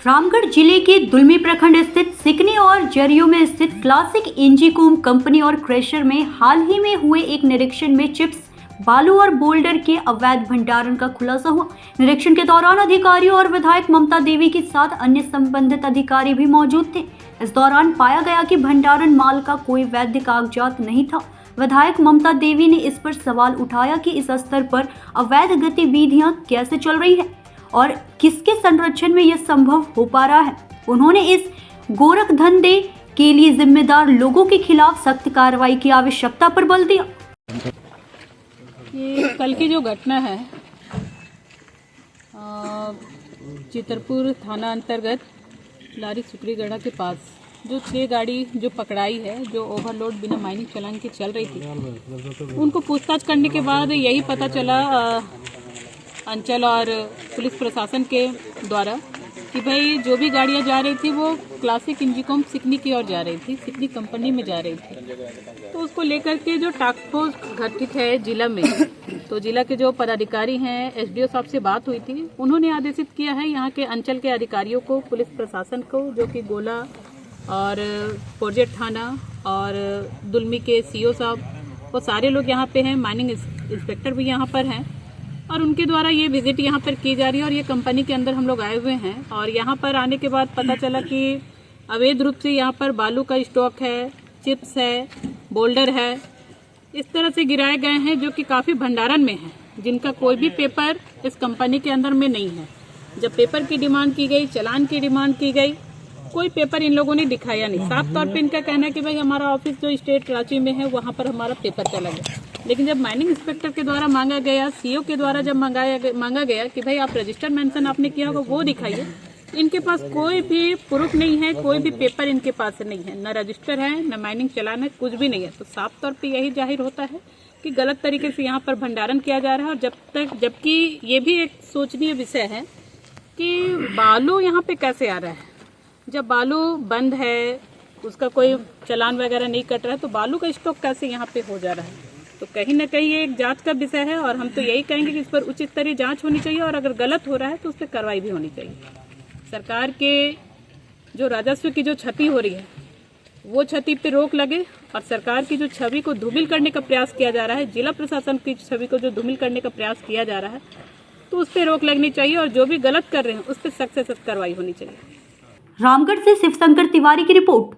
रामगढ़ जिले के दुलमी प्रखंड स्थित सिकनी और जरियो में स्थित क्लासिक इंजीकोम कंपनी और क्रेशर में हाल ही में हुए एक निरीक्षण में चिप्स, बालू और बोल्डर के अवैध भंडारण का खुलासा हुआ। निरीक्षण के दौरान अधिकारियों और विधायक ममता देवी के साथ अन्य संबंधित अधिकारी भी मौजूद थे। इस दौरान पाया गया कि भंडारण माल का कोई वैध कागजात नहीं था। विधायक ममता देवी ने इस पर सवाल उठाया कि इस स्तर पर अवैध गतिविधियां कैसे चल रही है और किसके संरक्षण में यह संभव हो पा रहा है। उन्होंने इस गोरख धंधे के लिए जिम्मेदार लोगों के खिलाफ सख्त कार्रवाई की आवश्यकता पर बल दिया। ये कल की जो घटना है चितरपुर थाना अंतर्गत लारी सुकरीगढ़ा के पास जो 6 गाड़ी जो पकड़ाई है, जो ओवरलोड बिना माइनिंग चालान के चल रही थी, उनको पूछताछ करने के बाद यही पता चला अंचल और पुलिस प्रशासन के द्वारा कि भाई जो भी गाड़ियां जा रही थी वो क्लासिक इंजीकोम सिकनी की ओर जा रही थी, सिकनी कंपनी में जा रही थी। तो उसको लेकर के जो टास्क फोर्स गठित है जिला में, तो जिला के जो पदाधिकारी हैं, एसडीओ साहब से बात हुई थी, उन्होंने आदेशित किया है यहाँ के अंचल के अधिकारियों को, पुलिस प्रशासन को, जो कि गोला और प्रोजेक्ट थाना और दुलमी के सीओ साहब, वो सारे लोग यहाँ पे हैं, माइनिंग इंस्पेक्टर भी यहाँ पर हैं और उनके द्वारा ये विजिट यहाँ पर की जा रही है। और ये कंपनी के अंदर हम लोग आए हुए हैं और यहाँ पर आने के बाद पता चला कि अवैध रूप से यहाँ पर बालू का स्टॉक है, चिप्स है, बोल्डर है, इस तरह से गिराए गए हैं जो कि काफ़ी भंडारण में है, जिनका कोई भी पेपर इस कंपनी के अंदर में नहीं है। जब पेपर की डिमांड की गई, चालान की डिमांड की गई, कोई पेपर इन लोगों ने दिखाया नहीं। साफ तौर पे इनका कहना है कि भाई हमारा ऑफिस जो स्टेट रांची में है वहाँ पर हमारा पेपर चला गया। लेकिन जब माइनिंग इंस्पेक्टर के द्वारा मांगा गया, सीओ के द्वारा जब मांगा गया कि भाई आप रजिस्टर मेंशन आपने किया होगा वो दिखाइए, इनके पास कोई भी प्रूफ नहीं है, कोई भी पेपर इनके पास नहीं है, न रजिस्टर है, न माइनिंग चालान है, कुछ भी नहीं है। तो साफ तौर पे यही जाहिर होता है कि गलत तरीके से यहाँ पर भंडारण किया जा रहा है। और जबकि ये भी एक सोचनीय विषय है कि बालू यहाँ पे कैसे आ रहा है। जब बालू बंद है, उसका कोई चालान वगैरह नहीं कट रहा है, तो बालू का स्टॉक कैसे यहाँ पे हो जा रहा है। तो कहीं ना कहीं ये एक जांच का विषय है और हम तो यही कहेंगे कि इस पर उचित स्तरीय जांच होनी चाहिए और अगर गलत हो रहा है तो उस पर कार्रवाई भी होनी चाहिए। सरकार के जो राजस्व की जो क्षति हो रही है वो क्षति पे रोक लगे और सरकार की जो छवि को धूमिल करने का प्रयास किया जा रहा है, जिला प्रशासन की छवि को जो धूमिल करने का प्रयास किया जा रहा है, तो उस पर रोक लगनी चाहिए और जो भी गलत कर रहे हैं उस पर सख्त से सख्त कार्रवाई होनी चाहिए। रामगढ़ से शिवशंकर तिवारी की रिपोर्ट।